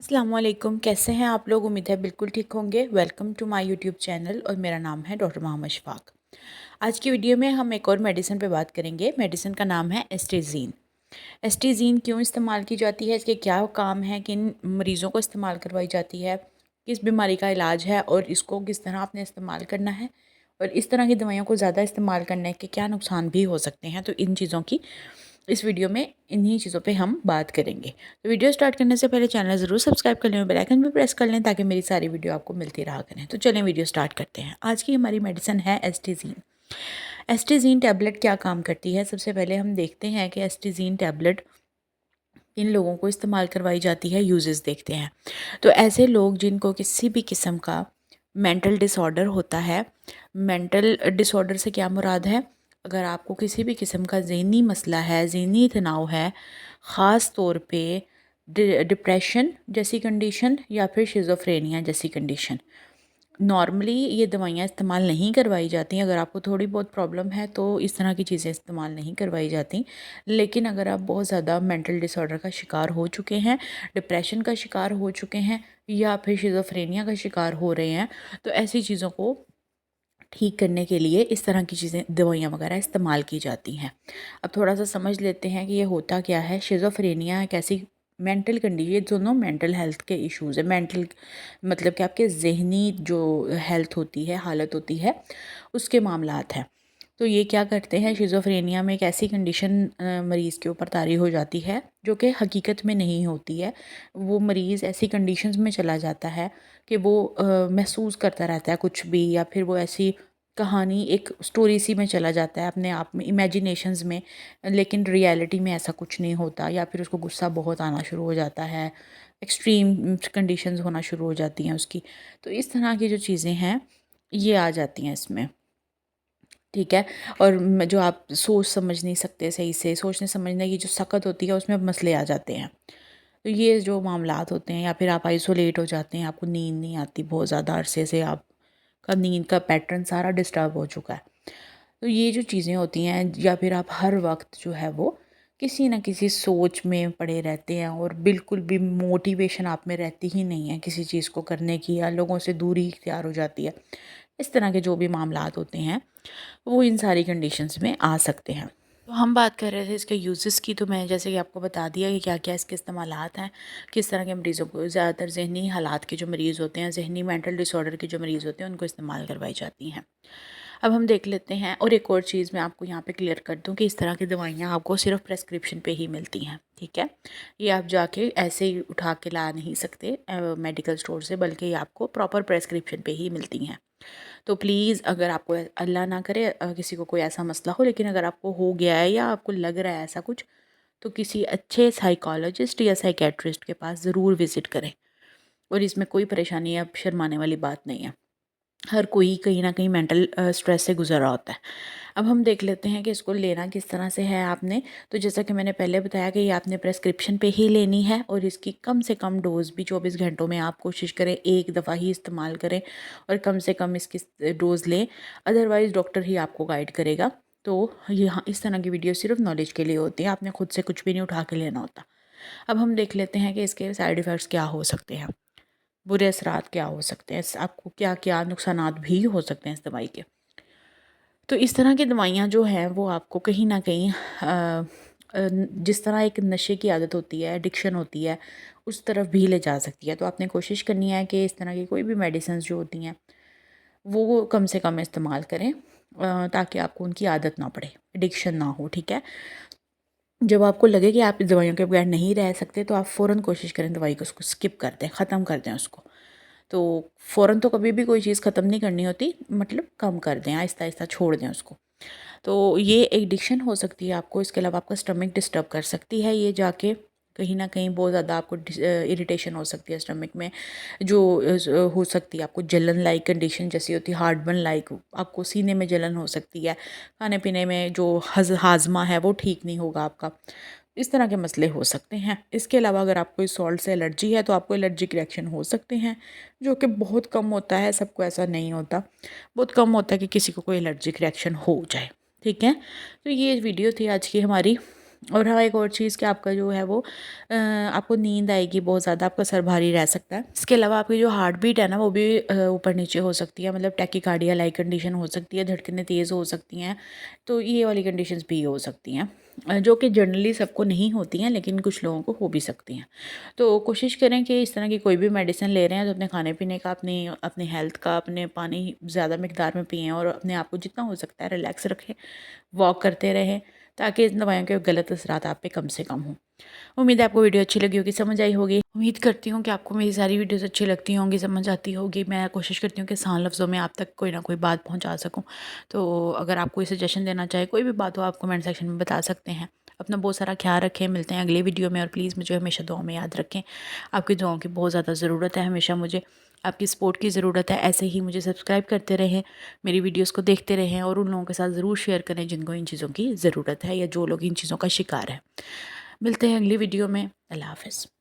अस्सलाम वालेकुम। कैसे हैं आप लोग? उम्मीद है बिल्कुल ठीक होंगे। Welcome to my YouTube channel और मेरा नाम है डॉक्टर मोहम्मद शफाक। आज की वीडियो में हम एक और मेडिसिन पे बात करेंगे। मेडिसिन का नाम है एस्टीज़ीन। एस्टीज़ीन क्यों इस्तेमाल की जाती है, इसके क्या काम है, किन मरीज़ों को इस्तेमाल करवाई जाती है, किस बीमारी का इलाज है और इसको किस तरह आपने इस्तेमाल करना है, और इस तरह की दवाइयों को ज़्यादा इस्तेमाल करने के क्या नुकसान भी हो सकते हैं। तो इन चीज़ों की इस वीडियो में इन्हीं चीज़ों पे हम बात करेंगे। तो वीडियो स्टार्ट करने से पहले चैनल ज़रूर सब्सक्राइब कर लें, बेल आइकन भी प्रेस कर लें ताकि मेरी सारी वीडियो आपको मिलती रहा करें। तो चलें वीडियो स्टार्ट करते हैं। आज की हमारी मेडिसिन है एस्टीज़ीन। एस्टीज़ीन टैबलेट क्या काम करती है, सबसे पहले हम देखते हैं कि एस्टीज़ीन टैबलेट किन लोगों को इस्तेमाल करवाई जाती है, यूजेस देखते हैं। तो ऐसे लोग जिनको किसी भी किस्म का मेंटल डिसऑर्डर होता है। मेंटल डिसऑर्डर से क्या मुराद है? अगर आपको किसी भी किस्म का ज़हनी मसला है, ज़हनी तनाव है, ख़ास तौर पे डिप्रेशन जैसी कंडीशन या फिर शिज़ोफ्रेनिया जैसी कंडीशन, नॉर्मली ये दवाइयाँ इस्तेमाल नहीं करवाई जाती। अगर आपको थोड़ी बहुत प्रॉब्लम है तो इस तरह की चीज़ें इस्तेमाल नहीं करवाई जाती। लेकिन अगर आप बहुत ज़्यादा मेंटल डिसऑर्डर का शिकार हो चुके हैं, डिप्रेशन का शिकार हो चुके हैं या फिर शिज़ोफ्रेनिया का शिकार हो रहे हैं, तो ऐसी चीज़ों को ठीक करने के लिए इस तरह की चीज़ें, दवाइयाँ वगैरह इस्तेमाल की जाती हैं। अब थोड़ा सा समझ लेते हैं कि ये होता क्या है। शिज़ोफ्रेनिया एक ऐसी मेंटल कंडीशन, ये दोनों मेंटल हेल्थ के इश्यूज़ है। मेंटल मतलब कि आपके ज़हनी जो हेल्थ होती है, हालत होती है, उसके मामलात हैं। तो ये क्या करते हैं, शिज़ोफ्रेनिया में एक ऐसी कंडीशन मरीज़ के ऊपर तारी हो जाती है जो कि हकीकत में नहीं होती है। वो मरीज़ ऐसी कंडीशंस में चला जाता है कि वो महसूस करता रहता है कुछ भी, या फिर वो ऐसी कहानी, एक स्टोरी सी में चला जाता है अपने आप में, इमेजिनेशंस में, लेकिन रियलिटी में ऐसा कुछ नहीं होता। या फिर उसको गुस्सा बहुत आना शुरू हो जाता है, एक्सट्रीम कंडीशंस होना शुरू हो जाती हैं उसकी। तो इस तरह की जो चीज़ें हैं ये आ जाती हैं इसमें, ठीक है। और जो आप सोच समझ नहीं सकते सही से, सोचने समझने की जो सकत होती है उसमें मसले आ जाते हैं। तो ये जो मामलात होते हैं, या फिर आप आइसोलेट हो जाते हैं, आपको नींद नहीं आती बहुत ज़्यादा अरसे से, आपका नींद का पैटर्न सारा डिस्टर्ब हो चुका है। तो ये जो चीज़ें होती हैं, या फिर आप हर वक्त जो है वो किसी न किसी सोच में पड़े रहते हैं और बिल्कुल भी मोटिवेशन आप में रहती ही नहीं है किसी चीज़ को करने की, या लोगों से दूरी इख्तियार हो जाती है। इस तरह के जो भी मामलात होते हैं वो इन सारी कंडीशंस में आ सकते हैं। तो हम बात कर रहे थे इसके यूज़ेस की, तो मैं जैसे कि आपको बता दिया कि क्या क्या इसके इस्तेमालात हैं, किस तरह के मरीज़ों को, ज़्यादातर ज़हनी हालात के जो मरीज़ होते हैं, ज़हनी मेंटल डिसऑर्डर के जो मरीज़ होते हैं, उनको इस्तेमाल करवाई जाती हैं। अब हम देख लेते हैं। और एक और चीज़ मैं आपको यहाँ पे क्लियर कर दूँ कि इस तरह की दवाइयाँ आपको सिर्फ प्रेस्क्रिप्शन पे ही मिलती हैं, ठीक है। ये आप जाके ऐसे ही उठा के ला नहीं सकते मेडिकल स्टोर से, बल्कि ये आपको प्रॉपर प्रेस्क्रिप्शन पे ही मिलती हैं। तो प्लीज़, अगर आपको अल्लाह ना करे किसी को कोई ऐसा मसला हो, लेकिन अगर आपको हो गया है या आपको लग रहा है ऐसा कुछ, तो किसी अच्छे साइकोलॉजिस्ट या साइकेट्रिस्ट के पास ज़रूर विज़िट करें। और इसमें कोई परेशानी या शर्माने वाली बात नहीं है। हर कोई कहीं ना कहीं मेंटल स्ट्रेस से गुजर रहा होता है। अब हम देख लेते हैं कि इसको लेना किस तरह से है आपने। तो जैसा कि मैंने पहले बताया कि ये आपने प्रेस्क्रिप्शन पे ही लेनी है, और इसकी कम से कम डोज़ भी 24 घंटों में आप कोशिश करें एक दफ़ा ही इस्तेमाल करें, और कम से कम इसकी डोज़ लें। अदरवाइज़ डॉक्टर ही आपको गाइड करेगा। तो यहाँ इस तरह की वीडियो सिर्फ नॉलेज के लिए होती है, आपने खुद से कुछ भी नहीं उठा के लेना होता। अब हम देख लेते हैं कि इसके साइड इफ़ेक्ट्स क्या हो सकते हैं, बुरे असरात क्या हो सकते हैं, आपको क्या क्या नुकसानात भी हो सकते हैं इस दवाई के। तो इस तरह की दवाइयाँ जो हैं वो आपको कहीं न कहीं जिस तरह एक नशे की आदत होती है, एडिक्शन होती है, उस तरफ भी ले जा सकती है। तो आपने कोशिश करनी है कि इस तरह की कोई भी मेडिसिन्स जो होती हैं वो कम से कम इस्तेमाल करें, ताकि आपको उनकी आदत ना पड़े, एडिक्शन ना हो, ठीक है। जब आपको लगे कि आप इस दवाइयों के बगैर नहीं रह सकते, तो आप फ़ौरन कोशिश करें दवाई को उसको स्किप कर दें, ख़त्म कर दें उसको। तो फ़ौरन तो कभी भी कोई चीज़ ख़त्म नहीं करनी होती, मतलब कम कर दें, आहिस्ता-आहिस्ता छोड़ दें उसको। तो ये एडिक्शन हो सकती है आपको। इसके अलावा आपका स्टमक डिस्टर्ब कर सकती है ये जाके, कहीं न कहीं बहुत ज़्यादा आपको इरिटेशन हो सकती है स्टमक में, जो हो सकती है आपको जलन लाइक कंडीशन जैसी होती है, हार्टबर्न लाइक, आपको सीने में जलन हो सकती है, खाने-पीने में जो हाज़मा है वो ठीक नहीं होगा आपका। इस तरह के मसले हो सकते हैं। इसके अलावा अगर आपको इस सॉल्ट से एलर्जी है तो आपको एलर्जिक रिएक्शन हो सकते हैं, जो कि बहुत कम होता है, सबको ऐसा नहीं होता। बहुत कम होता है कि किसी को कोई एलर्जिक रिएक्शन हो जाए, ठीक है। तो ये वीडियो थी आज की हमारी। और हाँ, एक और चीज़ कि आपका जो है वो आपको नींद आएगी बहुत ज़्यादा, आपका सर भारी रह सकता है। इसके अलावा आपकी जो हार्ट बीट है ना वो भी ऊपर नीचे हो सकती है, मतलब टैकीकार्डिया लाइक कंडीशन हो सकती है, धड़कनें तेज़ हो सकती हैं। तो ये वाली कंडीशंस भी हो सकती हैं, जो कि जनरली सबको नहीं होती हैं लेकिन कुछ लोगों को हो भी सकती हैं। तो कोशिश करें कि इस तरह की कोई भी मेडिसिन ले रहे हैं तो अपने खाने पीने का, अपनी हेल्थ का, अपने पानी ज़्यादा मिकदार में पिएँ और अपने आप को जितना हो सकता है रिलैक्स रखें, वॉक करते रहें, ताकि इन दवाइयों के गलत असरात आप पे कम से कम हों। उम्मीद है आपको वीडियो अच्छी लगी होगी, समझ आई होगी। उम्मीद करती हूँ कि आपको मेरी सारी वीडियोस अच्छी लगती होंगी, समझ आती होगी। मैं कोशिश करती हूँ कि आसान लफ्ज़ों में आप तक कोई ना कोई बात पहुँचा सकूँ। तो अगर आप कोई सजेशन देना चाहें, कोई भी बात हो, आप कमेंट सेक्शन में बता सकते हैं। अपना बहुत सारा ख्याल रखें। मिलते हैं अगले वीडियो में और प्लीज़ मुझे हमेशा दुआओं में याद रखें। आपकी दुआओं की बहुत ज़्यादा ज़रूरत है, हमेशा मुझे आपकी सपोर्ट की ज़रूरत है। ऐसे ही मुझे सब्सक्राइब करते रहें, मेरी वीडियोस को देखते रहें और उन लोगों के साथ ज़रूर शेयर करें जिनको इन चीज़ों की ज़रूरत है या जो लोग इन चीज़ों का शिकार है। मिलते हैं अगली वीडियो में। अल्लाह हाफ़िज़।